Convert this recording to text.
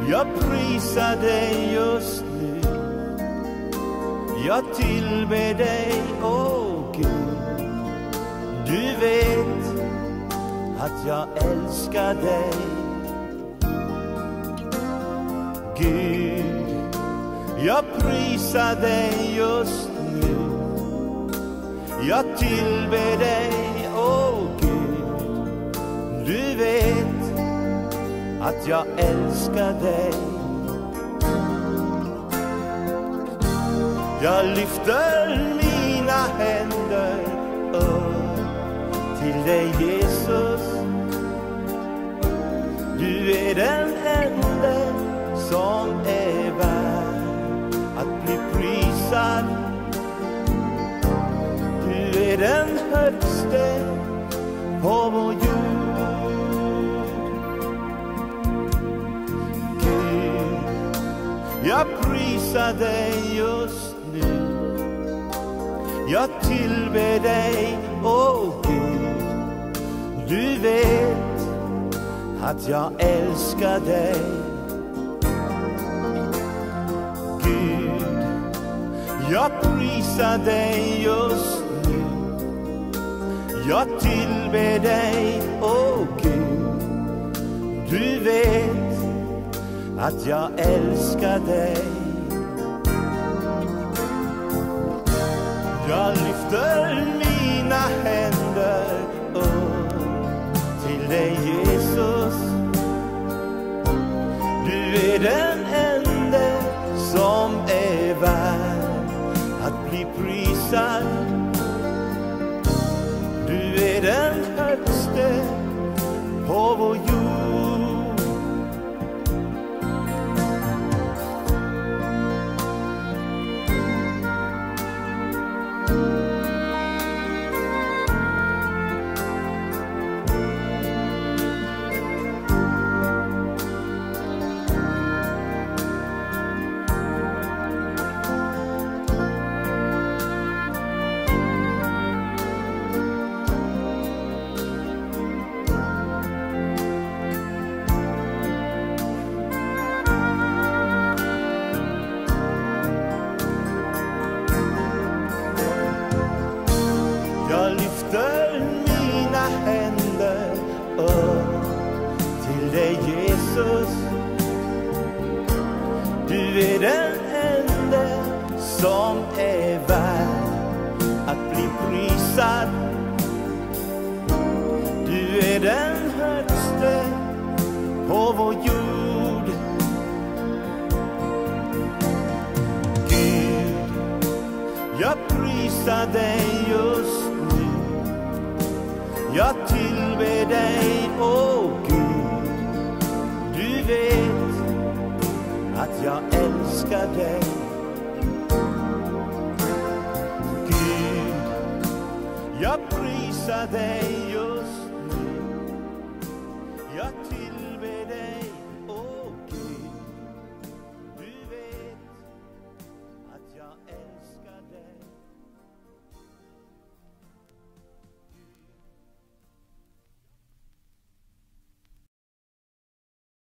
Jag prisar dig just nu. Jag tillber dig, åh Gud. Du vet att jag älskar dig. Gud, jag prisar dig just nu. Jag tillber dig, åh Gud. Du vet att jag älskar dig. Jag lyfter mina händer upp till dig, Jesus. Du är den enda som är värd att bli prisad. Du är den högste på vår jord. Gud, jag prisar dig just nu. Jag tillber dig, åh Gud. Du vet att jag älskar dig. Gud, jag prisar dig just nu. Jag tillber dig, åh Gud. Du vet att jag älskar dig. Jag lyfter mina händer upp till dig, Jesus. Du är den enda som är värd att bli prisad. Du är den högste på vår jord. Jag lyfter mina händer upp till dig, Jesus. Du är den enda som är värd att bli prisad. Du är den högste på vår jord. Gud, jag prisar dig just nu. Jag tillber dig, åh Gud. Du vet att jag älskar dig. Gud, jag prisar dig